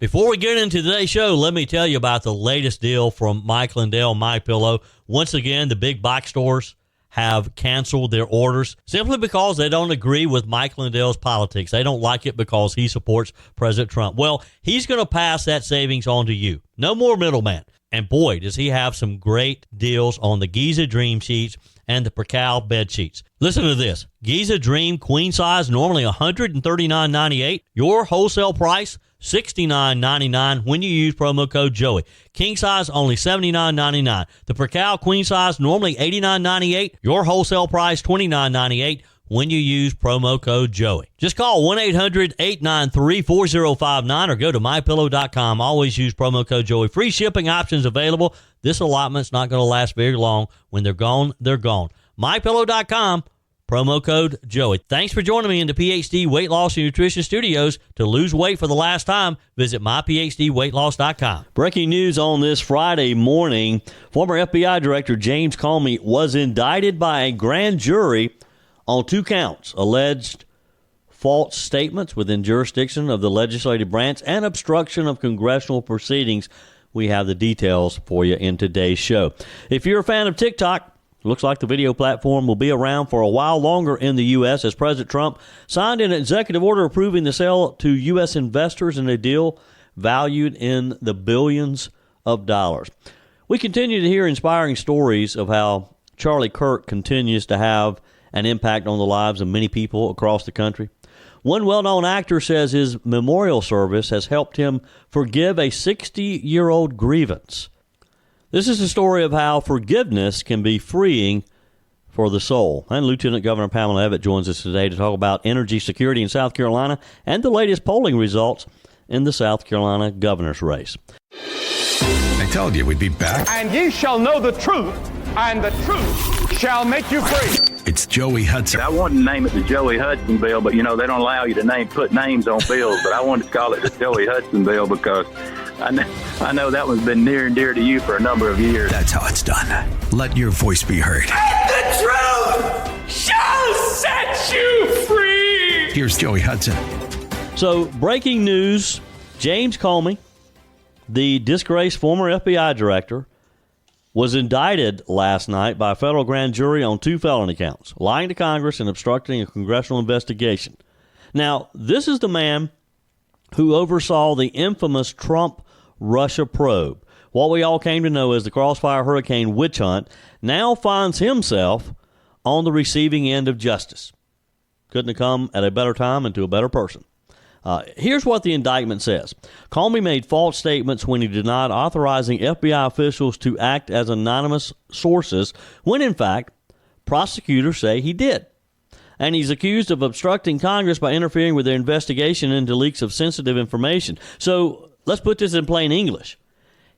Before we get into today's show, let me tell you about the latest deal from Mike Lindell, MyPillow. Once again, the big box stores have canceled their orders simply because they don't agree with Mike Lindell's politics. They don't like it because he supports President Trump. Well, he's going to pass that savings on to you. No more middleman. And boy, does he have some great deals on the Giza Dream Sheets and the Percal bed sheets. Listen to this. Giza Dream queen size, normally $139.98. Your wholesale price, $69.99 when you use promo code Joey. King size, only $79.99. The Percal queen size, normally $89.98. Your wholesale price, $29.98 when you use promo code Joey. Just call 1-800-893-4059 or go to MyPillow.com. Always use promo code Joey. Free shipping options available. This allotment's not going to last very long. When they're gone, they're gone. MyPillow.com, promo code Joey. Thanks for joining me in the PhD Weight Loss and Nutrition Studios. To lose weight for the last time, visit myphdweightloss.com. Breaking news on this Friday morning. Former FBI Director James Comey was indicted by a grand jury on 2 counts: alleged false statements within jurisdiction of the legislative branch and obstruction of congressional proceedings. We have the details for you in today's show. If you're a fan of TikTok, looks like the video platform will be around for a while longer in the U.S. as President Trump signed an executive order approving the sale to U.S. investors in a deal valued in the billions of dollars. We continue to hear inspiring stories of how Charlie Kirk continues to have an impact on the lives of many people across the country. One well-known actor says his memorial service has helped him forgive a 60-year-old grievance. This is the story of how forgiveness can be freeing for the soul. And Lieutenant Governor Pamela Evette joins us today to talk about energy security in South Carolina and the latest polling results in the South Carolina governor's race. I told you we'd be back. And ye shall know the truth, and the truth shall make you free. It's Joey Hudson. I wanted to name it the Joey Hudson bill, but, they don't allow you to put names on bills. But I wanted to call it the Joey Hudson bill because I know that one's been near and dear to you for a number of years. That's how it's done. Let your voice be heard. And the truth shall set you free. Here's Joey Hudson. So, breaking news, James Comey, the disgraced former FBI director, was indicted last night by a federal grand jury on 2 felony counts: lying to Congress and obstructing a congressional investigation. Now, this is the man who oversaw the infamous Trump-Russia probe. What we all came to know as the Crossfire Hurricane witch hunt now finds himself on the receiving end of justice. Couldn't have come at a better time and to a better person. Here's what the indictment says. Comey made false statements when he denied authorizing FBI officials to act as anonymous sources when, in fact, prosecutors say he did. And he's accused of obstructing Congress by interfering with their investigation into leaks of sensitive information. So let's put this in plain English.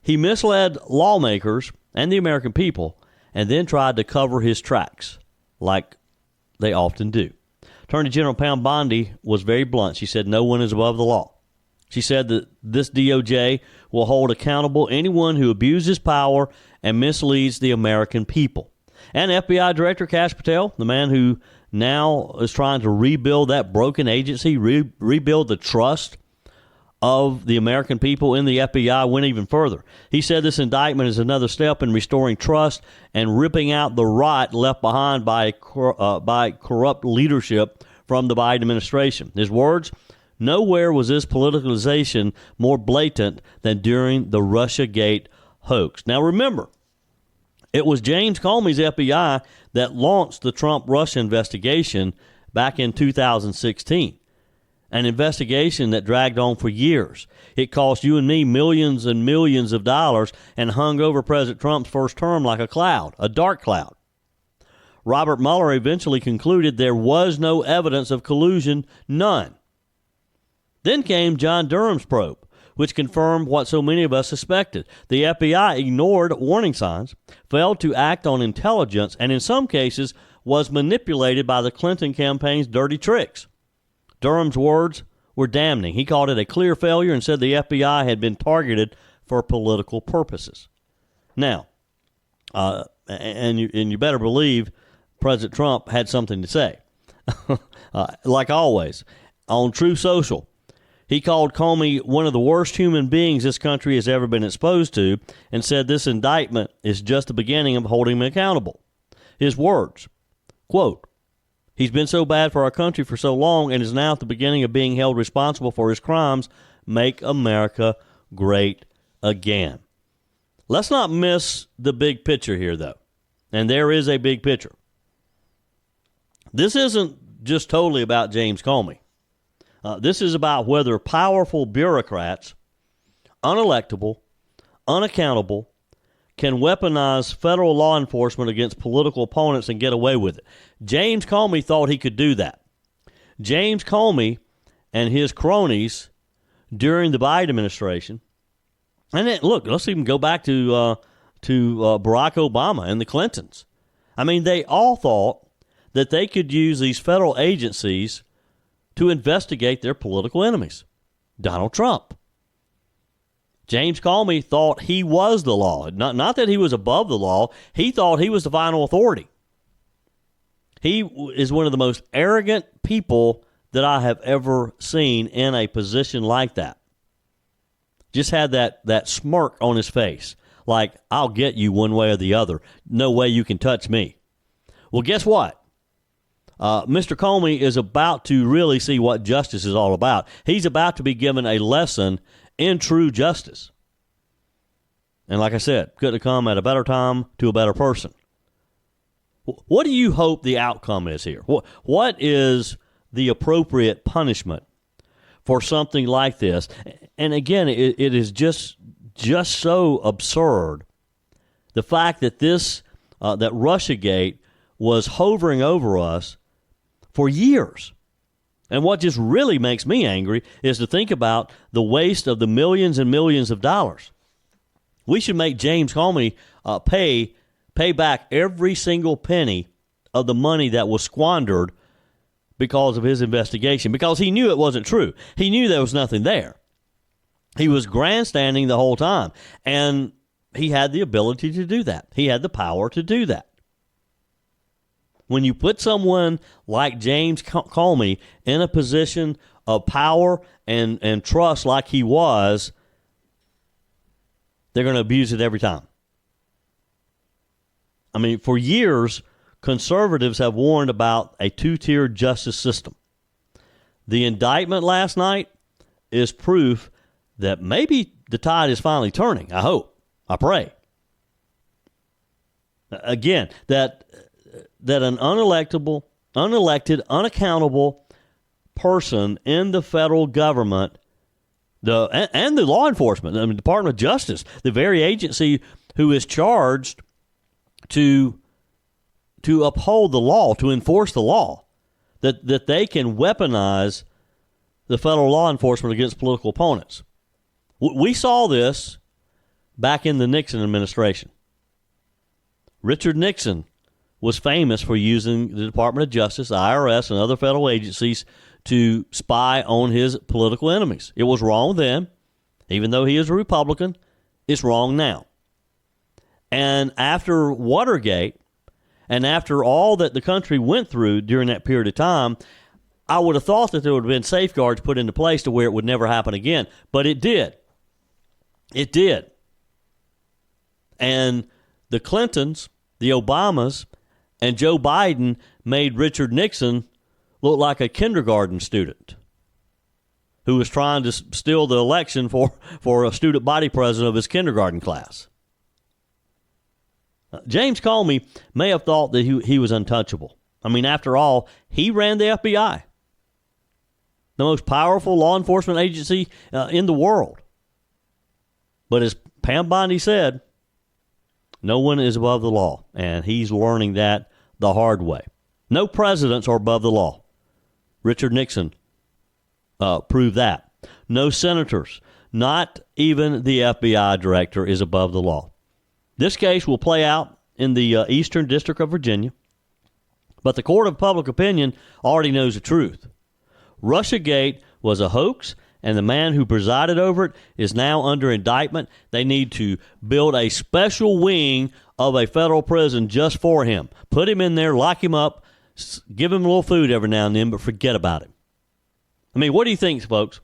He misled lawmakers and the American people and then tried to cover his tracks, like they often do. Attorney General Pam Bondi was very blunt. She said no one is above the law. She said that this DOJ will hold accountable anyone who abuses power and misleads the American people. And FBI Director Kash Patel, the man who now is trying to rebuild that broken agency, rebuild the trust of the American people in the FBI, went even further. He said this indictment is another step in restoring trust and ripping out the rot left behind by corrupt leadership from the Biden administration. His words, nowhere was this politicalization more blatant than during the Russiagate hoax. Now remember, it was James Comey's FBI that launched the Trump-Russia investigation back in 2016. An investigation that dragged on for years. It cost you and me millions and millions of dollars and hung over President Trump's first term like a cloud, a dark cloud. Robert Mueller eventually concluded there was no evidence of collusion, none. Then came John Durham's probe, which confirmed what so many of us suspected. The FBI ignored warning signs, failed to act on intelligence, and in some cases was manipulated by the Clinton campaign's dirty tricks. Durham's words were damning. He called it a clear failure and said the FBI had been targeted for political purposes. Now, and you better believe President Trump had something to say. Like always, on True Social, He called Comey one of the worst human beings this country has ever been exposed to and said this indictment is just the beginning of holding him accountable. His words, quote, "He's been so bad for our country for so long and is now at the beginning of being held responsible for his crimes. Make America great again." Let's not miss the big picture here, though. And there is a big picture. This isn't just totally about James Comey. This is about whether powerful bureaucrats, unelectable, unaccountable, can weaponize federal law enforcement against political opponents and get away with it. James Comey thought he could do that. James Comey and his cronies during the Biden administration, and then, look, let's even go back to Barack Obama and the Clintons. I mean, they all thought that they could use these federal agencies to investigate their political enemies. Donald Trump. James Comey thought he was the law. Not that he was above the law. He thought he was the final authority. He is one of the most arrogant people that I have ever seen in a position like that. Just had that smirk on his face, like, I'll get you one way or the other. No way you can touch me. Well, guess what? Mr. Comey is about to really see what justice is all about. He's about to be given a lesson in true justice. And like I said, couldn't have come at a better time to a better person. What do you hope the outcome is here? What is the appropriate punishment for something like this? And again, it is just so absurd. The fact that that Russiagate was hovering over us for years. And what just really makes me angry is to think about the waste of the millions and millions of dollars. We should make James Comey pay back every single penny of the money that was squandered because of his investigation, because he knew it wasn't true. He knew there was nothing there. He was grandstanding the whole time, and he had the ability to do that. He had the power to do that. When you put someone like James Comey in a position of power and trust like he was, they're going to abuse it every time. I mean, for years, conservatives have warned about a two-tiered justice system. The indictment last night is proof that maybe the tide is finally turning. I hope. I pray. Again, that an unelected, unaccountable person in the federal government and the law enforcement, the Department of Justice, the very agency who is charged to uphold the law, to enforce the law, that they can weaponize the federal law enforcement against political opponents. We saw this back in the Nixon administration. Richard Nixon was famous for using the Department of Justice, the IRS, and other federal agencies to spy on his political enemies. It was wrong then. Even though he is a Republican, it's wrong now. And after Watergate, and after all that the country went through during that period of time, I would have thought that there would have been safeguards put into place to where it would never happen again. But it did. It did. And the Clintons, the Obamas, and Joe Biden made Richard Nixon look like a kindergarten student who was trying to steal the election for a student body president of his kindergarten class. James Comey may have thought that he was untouchable. I mean, after all, he ran the FBI, the most powerful law enforcement agency in the world. But as Pam Bondi said, no one is above the law, and he's learning that the hard way. No presidents are above the law. Richard Nixon proved that. No senators, not even the FBI director, is above the law. This case will play out in the Eastern District of Virginia, but the court of public opinion already knows the truth. Russiagate was a hoax, and the man who presided over it is now under indictment. They need to build a special wing of a federal prison just for him. Put him in there, lock him up, give him a little food every now and then, but forget about him. I mean, what do you think, folks?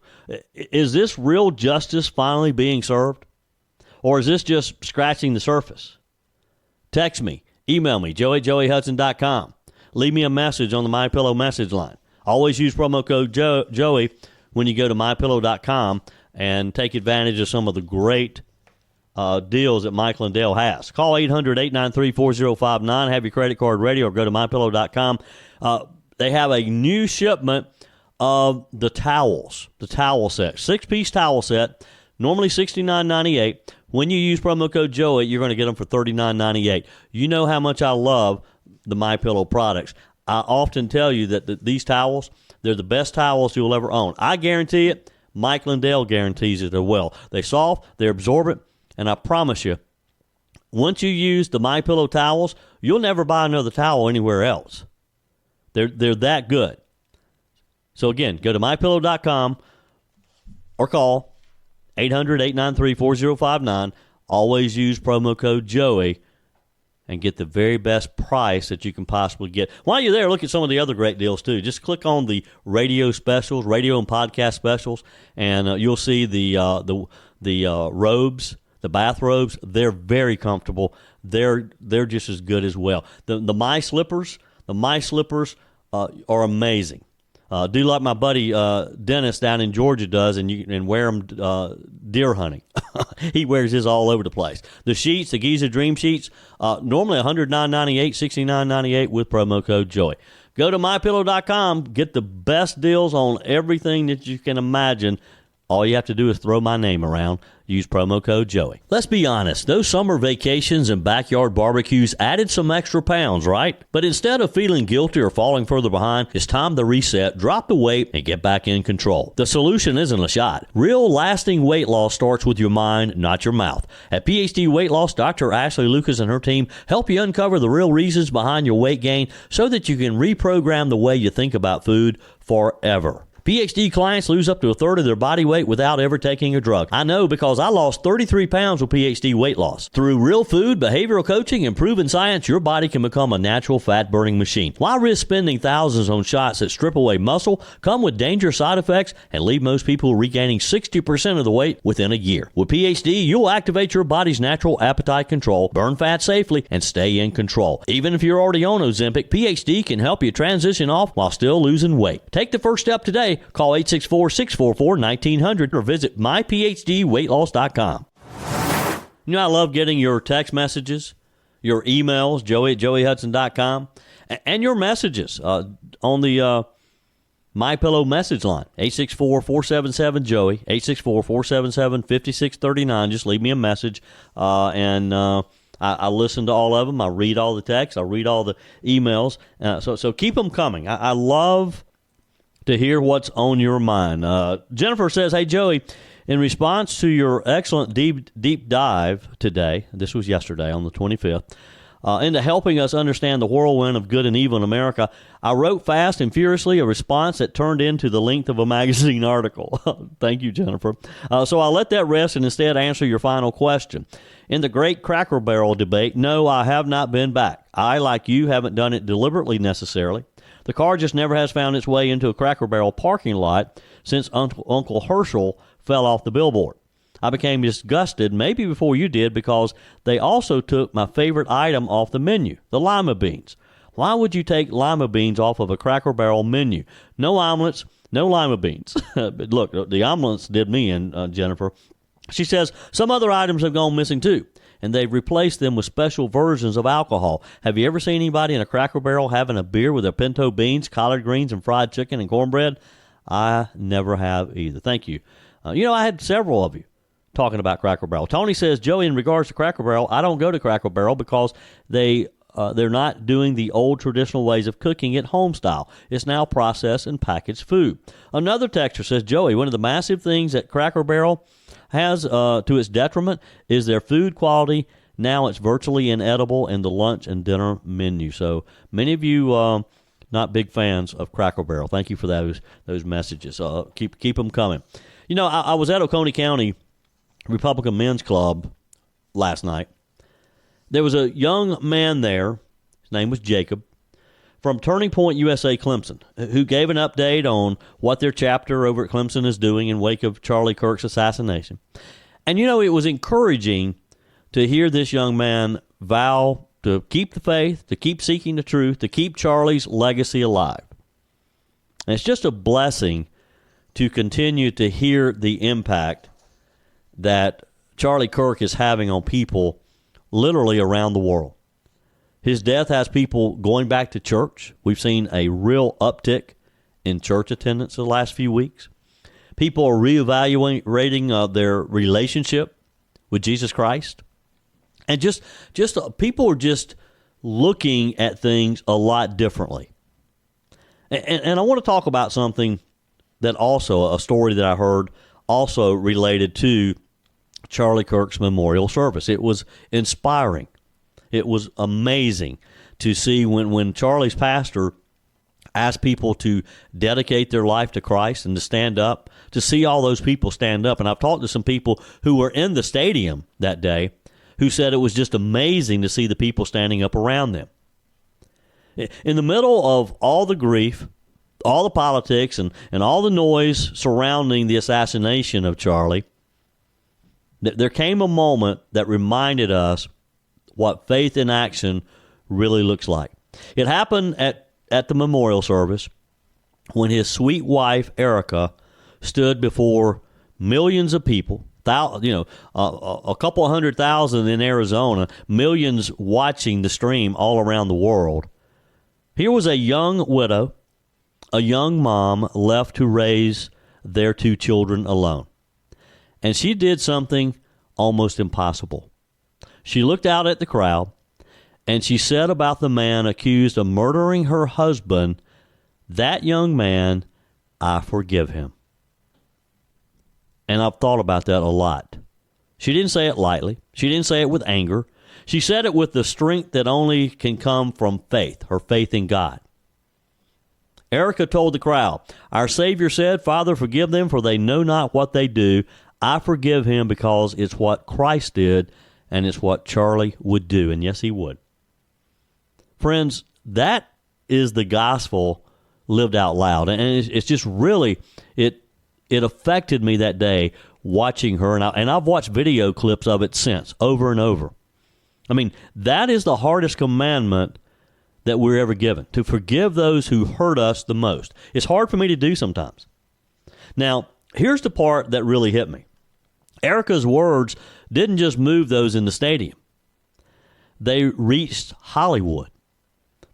Is this real justice finally being served? Or is this just scratching the surface? Text me, email me, joey@joeyhudson.com. Leave me a message on the MyPillow message line. Always use promo code Joey when you go to mypillow.com and take advantage of some of the great deals that Mike Lindell has. Call 800-893-4059, have your credit card ready, or go to mypillow.com. They have a new shipment of the towels, the towel set, 6-piece towel set, normally $69.98. When you use promo code Joey, you're going to get them for $39.98. You know how much I love the MyPillow products. I often tell you that these towels, they're the best towels you'll ever own. I guarantee it. Mike Lindell guarantees it as well. They're soft, they're absorbent, and I promise you, once you use the MyPillow towels, you'll never buy another towel anywhere else. They're that good. So again, go to mypillow.com or call 800-893-4059. Always use promo code Joey and get the very best price that you can possibly get. While you're there, look at some of the other great deals, too. Just click on the radio specials, radio and podcast specials, and you'll see the robes, the bathrobes. They're very comfortable. They're just as good as well. The My Slippers, are amazing. Do like my buddy Dennis down in Georgia does, and wear them deer hunting. He wears his all over the place. The sheets, the Giza Dream Sheets, normally $109.98, $69.98 with promo code Joey. Go to mypillow.com, get the best deals on everything that you can imagine. All you have to do is throw my name around. Use promo code Joey. Let's be honest, those summer vacations and backyard barbecues added some extra pounds, right? But instead of feeling guilty or falling further behind, it's time to reset, drop the weight, and get back in control. The solution isn't a shot. Real lasting weight loss starts with your mind, not your mouth. At PhD Weight Loss, Dr. Ashley Lucas and her team help you uncover the real reasons behind your weight gain so that you can reprogram the way you think about food forever. PhD clients lose up to a third of their body weight without ever taking a drug. I know because I lost 33 pounds with PhD weight loss. Through real food, behavioral coaching, and proven science, your body can become a natural fat-burning machine. Why risk spending thousands on shots that strip away muscle, come with dangerous side effects, and leave most people regaining 60% of the weight within a year? With PhD, you'll activate your body's natural appetite control, burn fat safely, and stay in control. Even if you're already on Ozempic, PhD can help you transition off while still losing weight. Take the first step today. Call 864-644-1900 or visit myphdweightloss.com. You know, I love getting your text messages, your emails, joey@joeyhudson.com, and your messages on the MyPillow message line, 864-477-JOEY, 864-477-5639. Just leave me a message, and I listen to all of them. I read all the texts. I read all the emails. So keep them coming. I love to hear what's on your mind. Jennifer says, hey, Joey, in response to your excellent deep dive today, this was yesterday on the 25th, into helping us understand the whirlwind of good and evil in America, I wrote fast and furiously a response that turned into the length of a magazine article. Thank you, Jennifer. So I'll let that rest and instead answer your final question. In the great Cracker Barrel debate, no, I have not been back. I, like you, haven't done it deliberately necessarily. The car just never has found its way into a Cracker Barrel parking lot since Uncle Herschel fell off the billboard. I became disgusted, maybe before you did, because they also took my favorite item off the menu, the lima beans. Why would you take lima beans off of a Cracker Barrel menu? No omelets, no lima beans. But look, the omelets did me in, Jennifer. She says, some other items have gone missing too, and they've replaced them with special versions of alcohol. Have you ever seen anybody in a Cracker Barrel having a beer with their pinto beans, collard greens, and fried chicken and cornbread? I never have either. Thank you. I had several of you talking about Cracker Barrel. Tony says, Joey, in regards to Cracker Barrel, I don't go to Cracker Barrel because they're not doing the old traditional ways of cooking it home style. It's now processed and packaged food. Another texter says, Joey, one of the massive things that Cracker Barrel has to its detriment is their food quality. Now it's virtually inedible in the lunch and dinner menu. So many of you not big fans of Cracker Barrel. Thank you for those messages. Keep them coming. I was at Oconee County Republican Men's Club last night. There was a young man there. His name was Jacob, from Turning Point USA Clemson, who gave an update on what their chapter over at Clemson is doing in wake of Charlie Kirk's assassination. And, you know, it was encouraging to hear this young man vow to keep the faith, to keep seeking the truth, to keep Charlie's legacy alive. And it's just a blessing to continue to hear the impact that Charlie Kirk is having on people literally around the world. His death has people going back to church. We've seen a real uptick in church attendance the last few weeks. People are reevaluating their relationship with Jesus Christ. And just people are just looking at things a lot differently. And I want to talk about something that also, a story that I heard also related to Charlie Kirk's memorial service. It was inspiring. It was amazing to see when Charlie's pastor asked people to dedicate their life to Christ and to stand up, to see all those people stand up. And I've talked to some people who were in the stadium that day who said it was just amazing to see the people standing up around them. In the middle of all the grief, all the politics, and all the noise surrounding the assassination of Charlie, there came a moment that reminded us what faith in action really looks like. It happened at the memorial service when his sweet wife, Erica, stood before millions of people, a couple 100,000 in Arizona, millions watching the stream all around the world. Here was a young widow, a young mom left to raise their 2 children alone. And she did something almost impossible. She looked out at the crowd, and she said about the man accused of murdering her husband, "That young man, I forgive him." And I've thought about that a lot. She didn't say it lightly. She didn't say it with anger. She said it with the strength that only can come from faith, her faith in God. Erica told the crowd, "Our Savior said, 'Father, forgive them, for they know not what they do.' I forgive him because it's what Christ did, and it's what Charlie would do." And yes, he would. Friends, that is the gospel lived out loud. And it's just really, it affected me that day watching her. And I've watched video clips of it since, over and over. I mean, that is the hardest commandment that we're ever given, to forgive those who hurt us the most. It's hard for me to do sometimes. Now, here's the part that really hit me. Erica's words didn't just move those in the stadium. They reached Hollywood.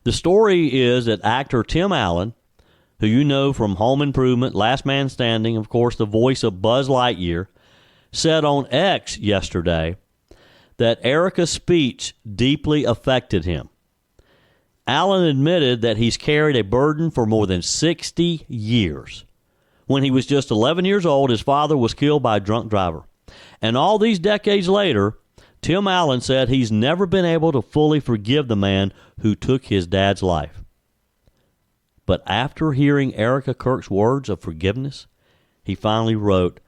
The story is that actor Tim Allen, who you know from Home Improvement, Last Man Standing, of course, the voice of Buzz Lightyear, said on X yesterday that Erica's speech deeply affected him. Allen admitted that he's carried a burden for more than 60 years. When he was just 11 years old, his father was killed by a drunk driver. And all these decades later, Tim Allen said he's never been able to fully forgive the man who took his dad's life. But after hearing Erica Kirk's words of forgiveness, he finally wrote,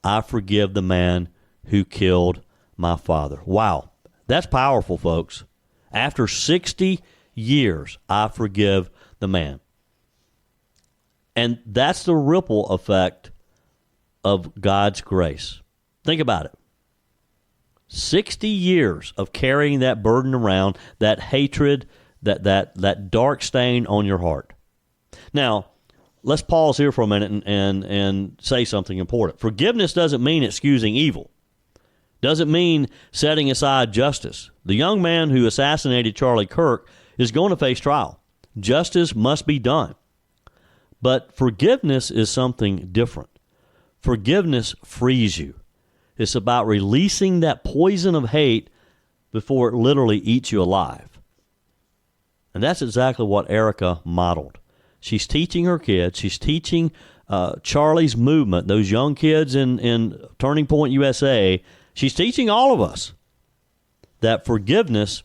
"I forgive the man who killed my father." Wow, that's powerful, folks. After 60 years, I forgive the man. And that's the ripple effect of God's grace. Think about it. 60 years of carrying that burden around, that hatred, that dark stain on your heart. Now, let's pause here for a minute and say something important. Forgiveness doesn't mean excusing evil. Doesn't mean setting aside justice. The young man who assassinated Charlie Kirk is going to face trial. Justice must be done. But forgiveness is something different. Forgiveness frees you. It's about releasing that poison of hate before it literally eats you alive. And that's exactly what Erica modeled. She's teaching her kids. She's teaching Charlie's movement, those young kids in Turning Point USA. She's teaching all of us that forgiveness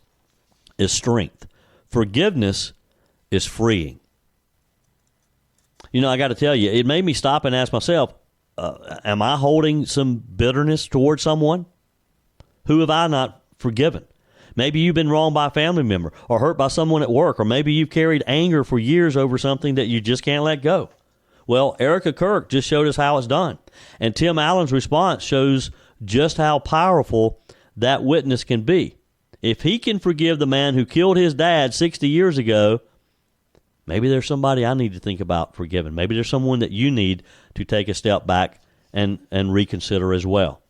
is strength. Forgiveness is freeing. You know, I got to tell you, it made me stop and ask myself, am I holding some bitterness towards someone? Who have I not forgiven? Maybe you've been wronged by a family member or hurt by someone at work, or maybe you've carried anger for years over something that you just can't let go. Well, Erica Kirk just showed us how it's done. And Tim Allen's response shows just how powerful that witness can be. If he can forgive the man who killed his dad 60 years ago, maybe there's somebody I need to think about forgiving. Maybe there's someone that you need to take a step back and reconsider as well.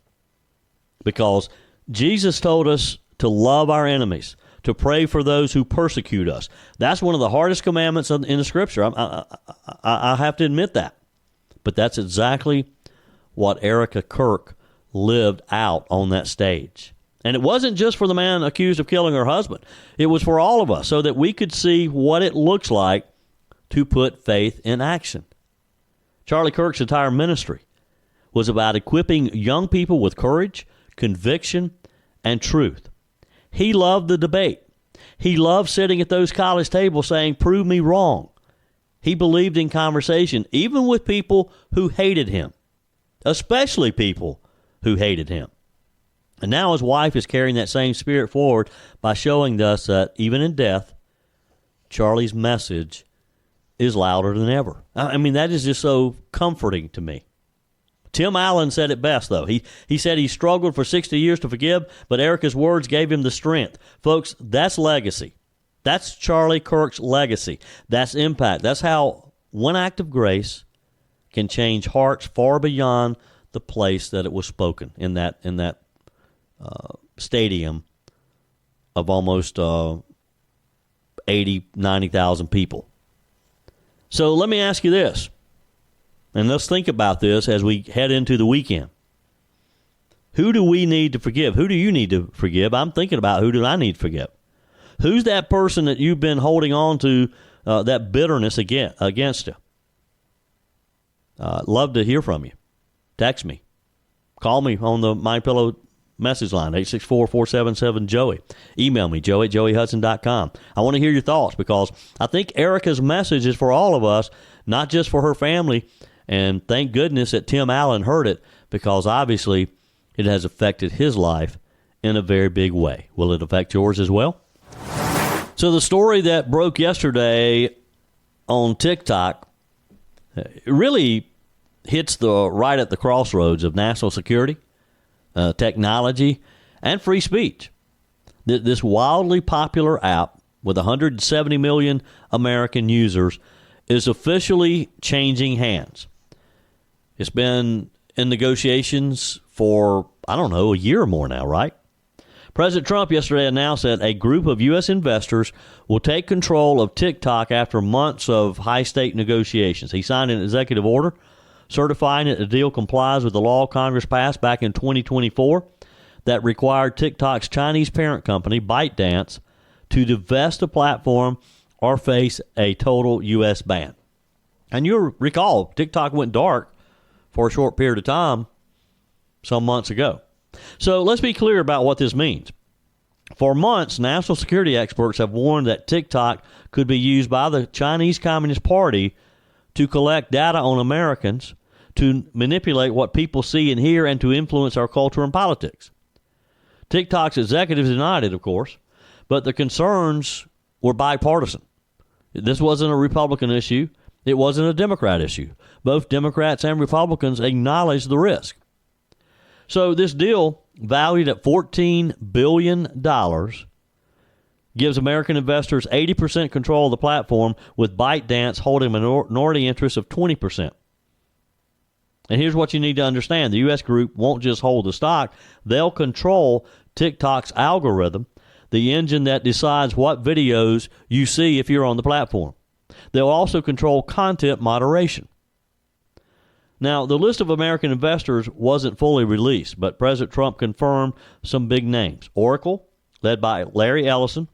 Because Jesus told us to love our enemies, to pray for those who persecute us. That's one of the hardest commandments in the Scripture. I have to admit that. But that's exactly what Erica Kirk lived out on that stage. And it wasn't just for the man accused of killing her husband. It was for all of us, so that we could see what it looks like to put faith in action. Charlie Kirk's entire ministry was about equipping young people with courage, conviction, and truth. He loved the debate. He loved sitting at those college tables saying, "Prove me wrong." He believed in conversation, even with people who hated him, especially people who hated him. And now his wife is carrying that same spirit forward by showing us that even in death, Charlie's message is louder than ever. I mean, that is just so comforting to me. Tim Allen said it best, though. He said he struggled for 60 years to forgive, but Erica's words gave him the strength. Folks, that's legacy. That's Charlie Kirk's legacy. That's impact. That's how one act of grace can change hearts far beyond the place that it was spoken in that stadium of almost 80, 90,000 people. So let me ask you this, and let's think about this as we head into the weekend. Who do we need to forgive? Who do you need to forgive? I'm thinking about who do I need to forgive. Who's that person that you've been holding on to that bitterness against you? Love to hear from you. Text me. Call me on the MyPillow message line, 864-477-JOEY. Email me, joey@joeyhudson.com. I want to hear your thoughts, because I think Erica's message is for all of us, not just for her family. And thank goodness that Tim Allen heard it, because obviously it has affected his life in a very big way. Will it affect yours as well? So the story that broke yesterday on TikTok really hits right at the crossroads of national security, technology, and free speech. This wildly popular app with 170 million American users is officially changing hands. It's been in negotiations for, I don't know, a year or more now, right? President Trump yesterday announced that a group of U.S. investors will take control of TikTok after months of high-stake negotiations. He signed an executive order certifying that the deal complies with the law Congress passed back in 2024 that required TikTok's Chinese parent company, ByteDance, to divest the platform or face a total U.S. ban. And you'll recall, TikTok went dark for a short period of time some months ago. So let's be clear about what this means. For months, national security experts have warned that TikTok could be used by the Chinese Communist Party to collect data on Americans, to manipulate what people see and hear, and to influence our culture and politics. TikTok's executives denied it, of course, but the concerns were bipartisan. This wasn't a Republican issue. It wasn't a Democrat issue. Both Democrats and Republicans acknowledged the risk. So this deal, valued at $14 billion, gives American investors 80% control of the platform, with ByteDance holding a minority interest of 20%. And here's what you need to understand. The U.S. group won't just hold the stock. They'll control TikTok's algorithm, the engine that decides what videos you see if you're on the platform. They'll also control content moderation. Now, the list of American investors wasn't fully released, but President Trump confirmed some big names. Oracle, led by Larry Ellison,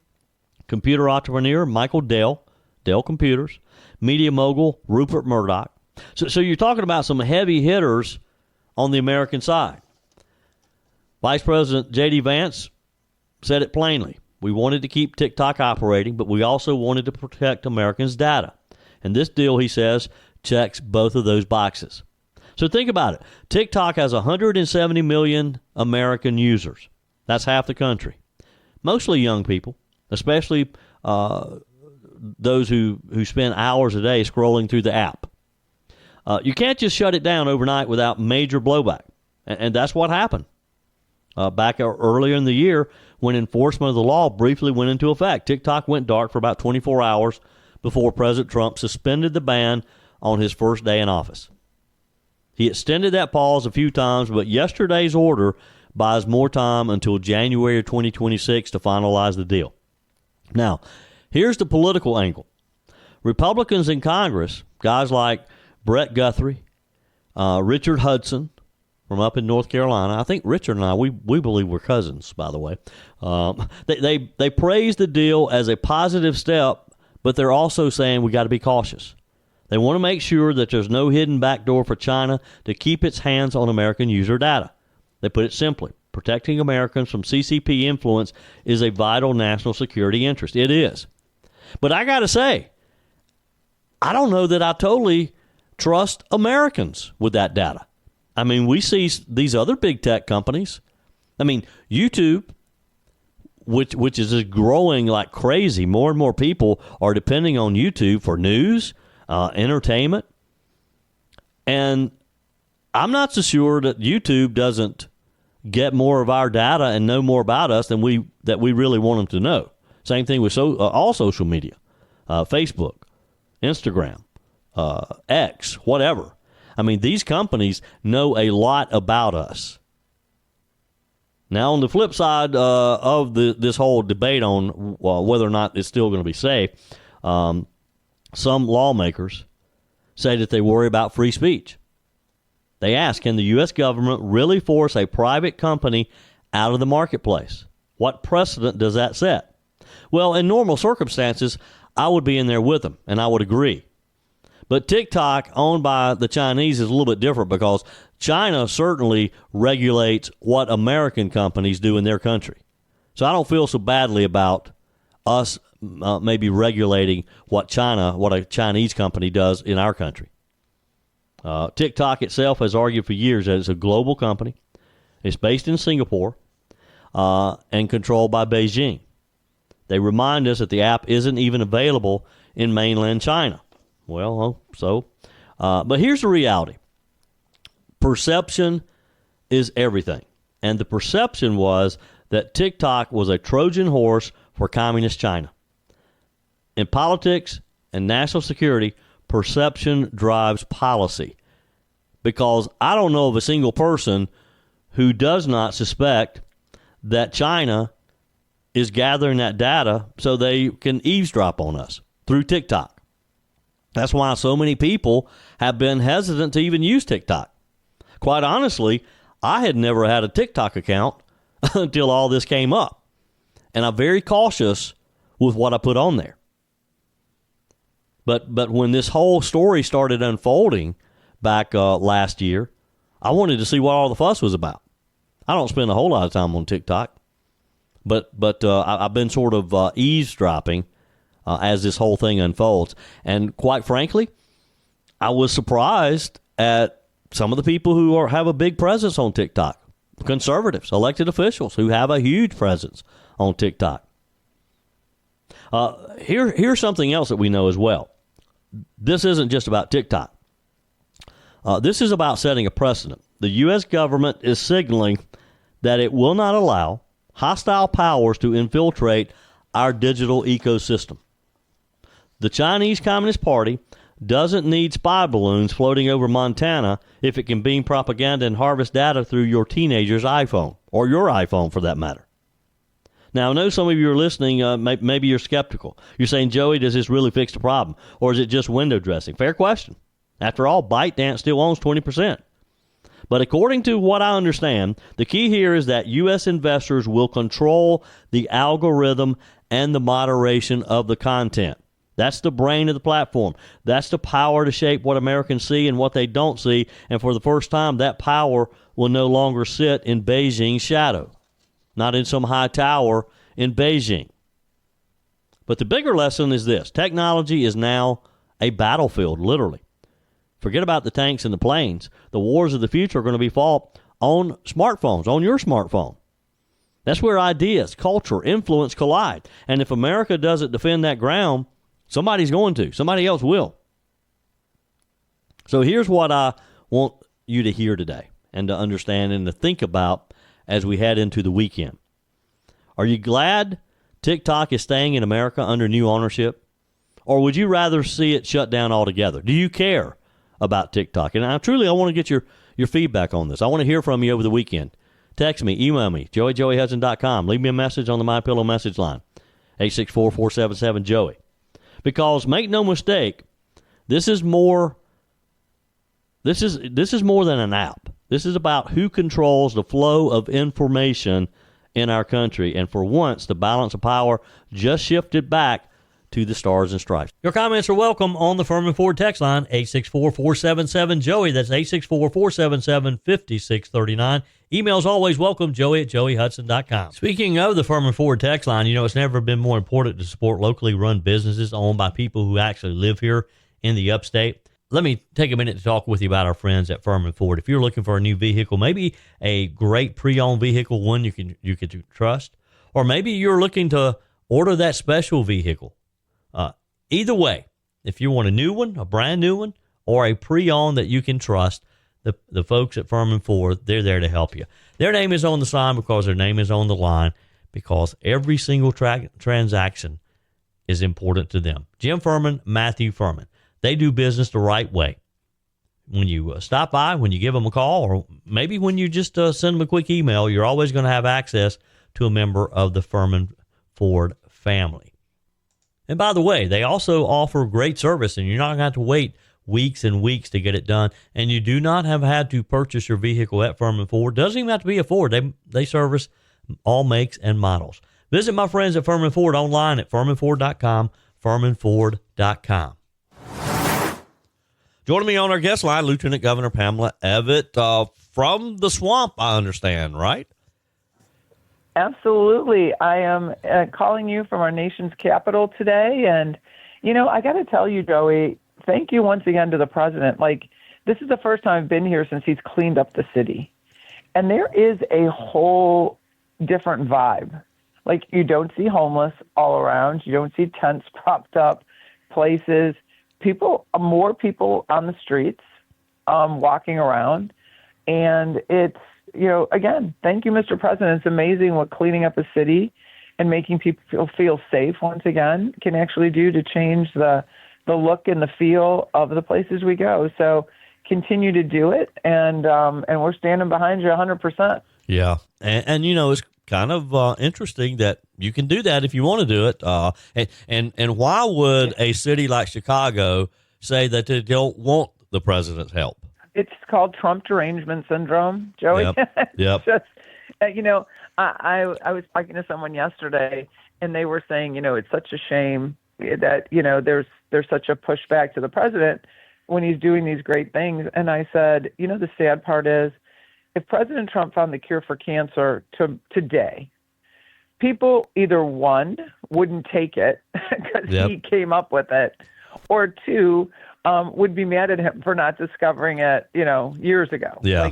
computer entrepreneur Michael Dell, Dell Computers, media mogul Rupert Murdoch. So you're talking about some heavy hitters on the American side. Vice President J.D. Vance said it plainly. We wanted to keep TikTok operating, but we also wanted to protect Americans' data. And this deal, he says, checks both of those boxes. So think about it. TikTok has 170 million American users. That's half the country. mostly young people, especially those who spend hours a day scrolling through the app. You can't just shut it down overnight without major blowback. And that's what happened back earlier in the year when enforcement of the law briefly went into effect. TikTok went dark for about 24 hours before President Trump suspended the ban on his first day in office. He extended that pause a few times, but yesterday's order buys more time until January 2026 to finalize the deal. Now, here's the political angle. Republicans in Congress, guys like Brett Guthrie, Richard Hudson from up in North Carolina. I think Richard and I, we believe we're cousins, by the way. They praise the deal as a positive step, but they're also saying we got to be cautious. They want to make sure that there's no hidden backdoor for China to keep its hands on American user data. They put it simply, protecting Americans from CCP influence is a vital national security interest. It is. But I got to say, I don't know that I totally trust Americans with that data. I mean, we see these other big tech companies. I mean, YouTube, which is just growing like crazy. More and more people are depending on YouTube for news, entertainment. And I'm not so sure that YouTube doesn't get more of our data and know more about us than we really want them to know. Same thing with all social media, Facebook, Instagram, X, whatever. I mean, these companies know a lot about us. Now, on the flip side of this whole debate on whether or not it's still going to be safe, some lawmakers say that they worry about free speech. They ask, can the U.S. government really force a private company out of the marketplace? What precedent does that set? Well, in normal circumstances, I would be in there with them, and I would agree. But TikTok, owned by the Chinese, is a little bit different because China certainly regulates what American companies do in their country. So I don't feel so badly about us maybe regulating what a Chinese company does in our country. TikTok itself has argued for years that it's a global company. It's based in Singapore and controlled by Beijing. They remind us that the app isn't even available in mainland China. Well, but here's the reality. Perception is everything. And the perception was that TikTok was a Trojan horse for communist China. In politics and national security, perception drives policy. Because I don't know of a single person who does not suspect that China is gathering that data so they can eavesdrop on us through TikTok. That's why so many people have been hesitant to even use TikTok. Quite honestly, I had never had a TikTok account until all this came up. And I'm very cautious with what I put on there. But when this whole story started unfolding back last year, I wanted to see what all the fuss was about. I don't spend a whole lot of time on TikTok, but I've been sort of eavesdropping as this whole thing unfolds. And quite frankly, I was surprised at some of the people who have a big presence on TikTok. Conservatives, elected officials who have a huge presence on TikTok. Here's something else that we know as well. This isn't just about TikTok. This is about setting a precedent. The U.S. government is signaling that it will not allow hostile powers to infiltrate our digital ecosystem. The Chinese Communist Party doesn't need spy balloons floating over Montana if it can beam propaganda and harvest data through your teenager's iPhone, or your iPhone for that matter. Now, I know some of you are listening, maybe you're skeptical. You're saying, Joey, does this really fix the problem? Or is it just window dressing? Fair question. After all, ByteDance still owns 20%. But according to what I understand, the key here is that U.S. investors will control the algorithm and the moderation of the content. That's the brain of the platform. That's the power to shape what Americans see and what they don't see. And for the first time, that power will no longer sit in Beijing's shadow, not in some high tower in Beijing. But the bigger lesson is this. Technology is now a battlefield, literally. Forget about the tanks and the planes. The wars of the future are going to be fought on smartphones, on your smartphone. That's where ideas, culture, influence collide. And if America doesn't defend that ground, somebody's going to. Somebody else will. So here's what I want you to hear today and to understand and to think about as we head into the weekend. Are you glad TikTok is staying in America under new ownership? Or would you rather see it shut down altogether? Do you care about TikTok? And I want to get your feedback on this. I want to hear from you over the weekend. Text me, email me, joey@joeyhudson.com. Leave me a message on the MyPillow message line, 864-477-JOEY. Because make no mistake, this is more than an app. This is about who controls the flow of information in our country. And for once, the balance of power just shifted back to the Stars and Stripes. Your comments are welcome on the Furman Ford text line, 864-477-JOEY. That's 864-477-5639. Emails always welcome, joey@joeyhudson.com. Speaking of the Furman Ford text line, it's never been more important to support locally run businesses owned by people who actually live here in the upstate. Let me take a minute to talk with you about our friends at Furman Ford. If you're looking for a new vehicle, maybe a great pre-owned vehicle, one you can trust, or maybe you're looking to order that special vehicle. Either way, if you want a new one, a brand new one, or a pre-owned that you can trust, the folks at Furman Ford, they're there to help you. Their name is on the sign because their name is on the line, because every single transaction is important to them. Jim Furman, Matthew Furman. They do business the right way. When you stop by, when you give them a call, or maybe when you just send them a quick email, you're always going to have access to a member of the Furman Ford family. And by the way, they also offer great service, and you're not going to have to wait weeks and weeks to get it done. And you do not have had to purchase your vehicle at Furman Ford. Doesn't even have to be a Ford. They service all makes and models. Visit my friends at Furman Ford online at furmanford.com, furmanford.com. Joining me on our guest line, Lieutenant Governor Pamela Evette from the swamp, I understand, right? Absolutely. I am calling you from our nation's capital today. And, I got to tell you, Joey, thank you once again to the president. This is the first time I've been here since he's cleaned up the city. And there is a whole different vibe. You don't see homeless all around. You don't see tents propped up places. More people on the streets, walking around. And it's, again, thank you, Mr. President. It's amazing what cleaning up a city and making people feel safe once again can actually do to change the look and the feel of the places we go. So continue to do it, and we're standing behind you 100%. Yeah, and it's kind of interesting that you can do that if you want to do it. And why would a city like Chicago say that they don't want the president's help? It's called Trump derangement syndrome, Joey. Yep. Just, I was talking to someone yesterday, and they were saying, it's such a shame that, there's such a pushback to the president when he's doing these great things. And I said, the sad part is, if President Trump found the cure for cancer today, people either, one, wouldn't take it because he came up with it, or two, would be mad at him for not discovering it, years ago. Yeah.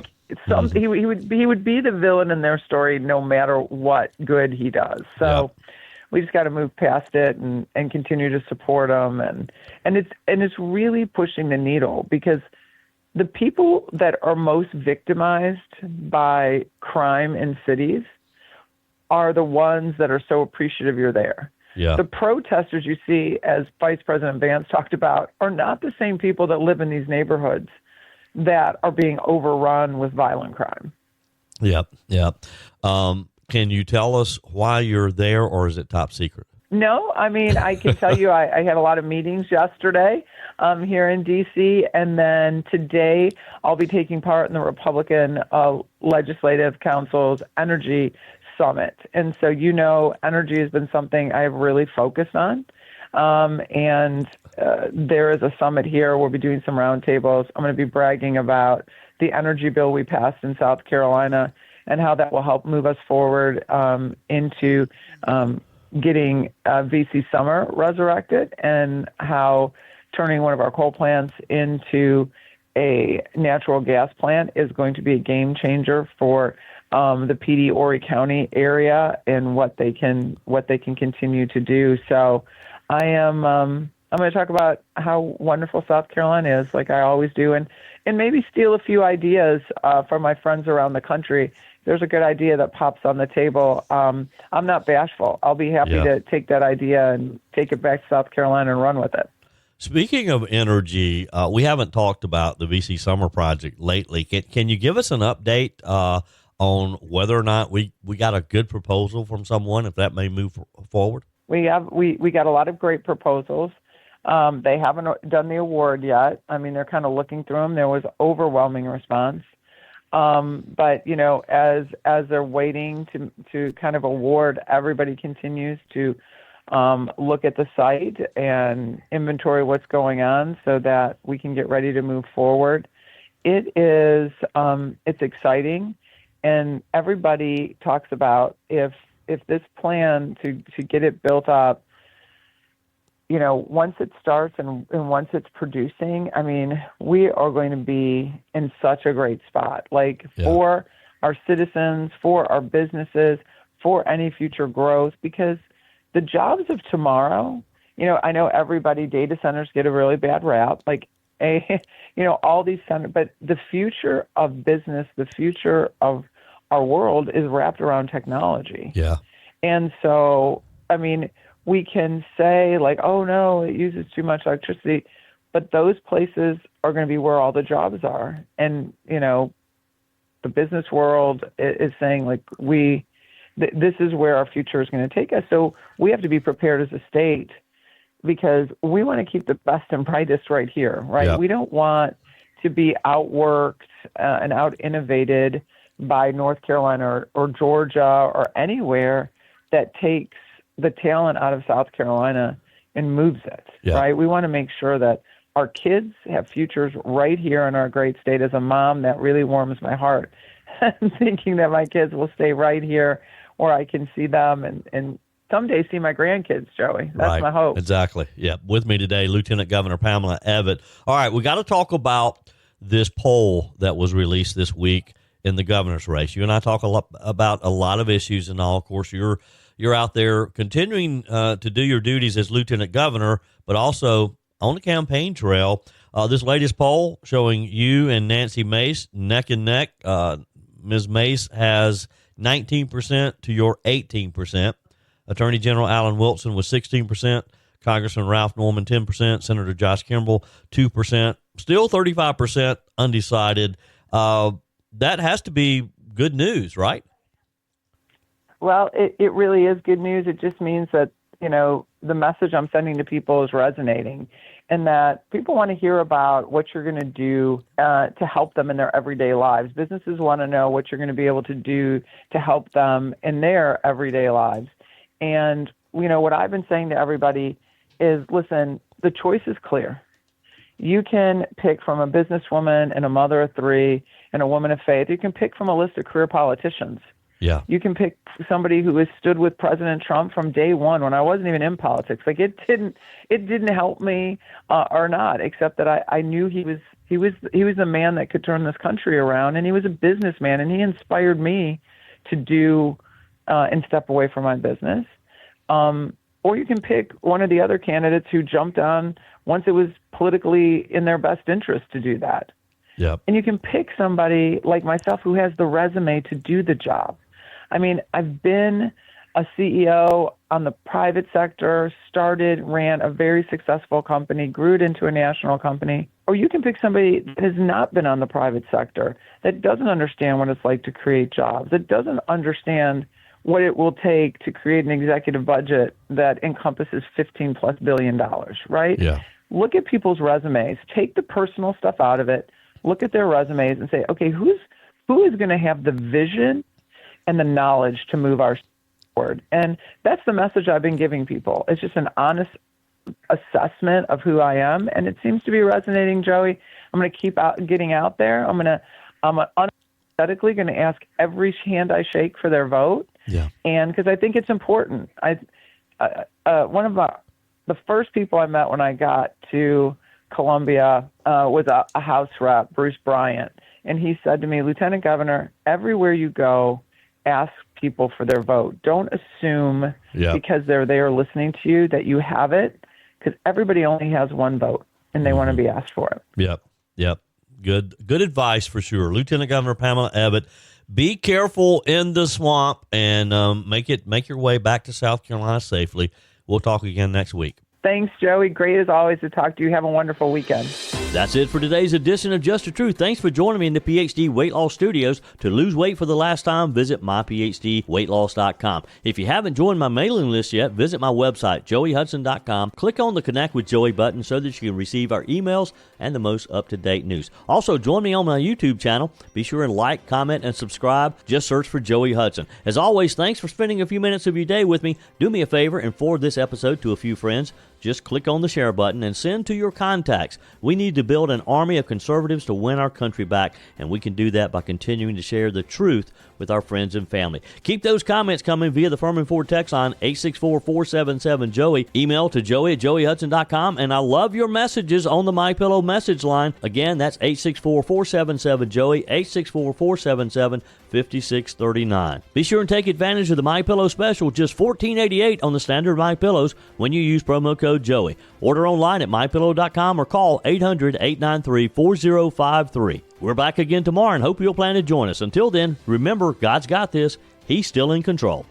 He would be the villain in their story no matter what good he does. So we just got to move past it and continue to support him. And it's really pushing the needle, because the people that are most victimized by crime in cities are the ones that are so appreciative you're there. Yeah. The protesters you see, as Vice President Vance talked about, are not the same people that live in these neighborhoods that are being overrun with violent crime. Yep. Can you tell us why you're there, or is it top secret? No, I can tell you I had a lot of meetings yesterday here in D.C., and then today I'll be taking part in the Republican Legislative Council's Energy Summit. And so, energy has been something I've really focused on. And there is a summit here. We'll be doing some roundtables. I'm going to be bragging about the energy bill we passed in South Carolina and how that will help move us forward into getting VC Summer resurrected, and how turning one of our coal plants into a natural gas plant is going to be a game changer for the PD Horry County area and what they can continue to do. So I'm going to talk about how wonderful South Carolina is, like I always do, and maybe steal a few ideas from my friends around the country. There's a good idea that pops on the table. I'm not bashful. I'll be happy to take that idea and take it back to South Carolina and run with it. Speaking of energy, we haven't talked about the VC Summer Project lately. Can you give us an update on whether or not we got a good proposal from someone, if that may move forward? We got a lot of great proposals. They haven't done the award yet. I mean, they're kind of looking through them. There was overwhelming response. But, you know, as they're waiting to kind of award, everybody continues to look at the site and inventory what's going on so that we can get ready to move forward. It is, it's exciting, and everybody talks about if this plan to get it built up, you know, once it starts and once it's producing, I mean, we are going to be in such a great spot, for our citizens, for our businesses, for any future growth, because the jobs of tomorrow, you know, I know data centers get a really bad rap, all these centers, but the future of business, the future of our world is wrapped around technology. Yeah. And so, I mean, we can say oh no, it uses too much electricity, but those places are going to be where all the jobs are. And, you know, the business world is saying this is where our future is going to take us. So we have to be prepared as a state because we want to keep the best and brightest right here, right? Yep. We don't want to be outworked and out innovated by North Carolina or Georgia or anywhere that takes the talent out of South Carolina and moves it, right? We want to make sure that our kids have futures right here in our great state. As a mom, that really warms my heart. Thinking that my kids will stay right here where I can see them and someday see my grandkids, Joey. That's my hope. Exactly. Yeah. With me today, Lieutenant Governor Pamela Evette. All right, we got to talk about this poll that was released this week in the governor's race. You and I talk about a lot of issues, and all. Of course, you're out there continuing to do your duties as lieutenant governor, but also on the campaign trail. This latest poll showing you and Nancy Mace neck and neck. Ms. Mace has 19% to your 18%. Attorney General Alan Wilson was 16%. Congressman Ralph Norman, 10%. Senator Josh Kimball, 2%. Still 35% undecided. That has to be good news, right? Well, it really is good news. It just means that, you know, the message I'm sending to people is resonating and that people want to hear about what you're going to do to help them in their everyday lives. Businesses want to know what you're going to be able to do to help them in their everyday lives. And, you know, what I've been saying to everybody is, listen, the choice is clear. You can pick from a businesswoman and a mother of three and a woman of faith. You can pick from a list of career politicians. Yeah. You can pick somebody who has stood with President Trump from day one when I wasn't even in politics. It didn't help me or not, except that I knew he was the man that could turn this country around, and he was a businessman, and he inspired me to do and step away from my business. Or you can pick one of the other candidates who jumped on once it was politically in their best interest to do that. Yep. And you can pick somebody like myself who has the resume to do the job. I mean, I've been a CEO on the private sector, ran a very successful company, grew it into a national company. Or you can pick somebody that has not been on the private sector, that doesn't understand what it's like to create jobs, that doesn't understand what it will take to create an executive budget that encompasses $15+ billion, right? Yeah. Look at people's resumes, take the personal stuff out of it, look at their resumes and say, okay, who is going to have the vision and the knowledge to move our forward? And that's the message I've been giving people. It's just an honest assessment of who I am, and it seems to be resonating, Joey. I'm going to keep getting out there. I'm unapologetically going to ask every hand I shake for their vote. Yeah. And because I think it's important. One of the first people I met when I got to Columbia was a House rep, Bruce Bryant. and he said to me, Lieutenant Governor, everywhere you go, ask people for their vote. Don't assume because they're there listening to you that you have it, because everybody only has one vote, and they want to be asked for it. Yep. Good advice for sure. Lieutenant Governor Pamela Evette, be careful in the swamp and make your way back to South Carolina safely. We'll talk again next week. Thanks, Joey. Great as always to talk to you. Have a wonderful weekend. That's it for today's edition of Just the Truth. Thanks for joining me in the PhD Weight Loss Studios. To lose weight for the last time, visit myphdweightloss.com. If you haven't joined my mailing list yet, visit my website, joeyhudson.com. Click on the Connect with Joey button so that you can receive our emails and the most up-to-date news. Also, join me on my YouTube channel. Be sure and like, comment, and subscribe. Just search for Joey Hudson. As always, thanks for spending a few minutes of your day with me. Do me a favor and forward this episode to a few friends. Just click on the share button and send to your contacts. We need to build an army of conservatives to win our country back, and we can do that by continuing to share the truth with our friends and family. Keep those comments coming via the Furman Ford text line, 864-477-JOEY. Email to joey@joeyhudson.com, and I love your messages on the MyPillow message line. Again, that's 864-477-JOEY, 864-477-5639. Be sure and take advantage of the MyPillow special, just $14.88 on the standard MyPillows when you use promo code Joey. Order online at mypillow.com or call 800-893-4053. We're back again tomorrow and hope you'll plan to join us. Until then, remember, God's got this. He's still in control.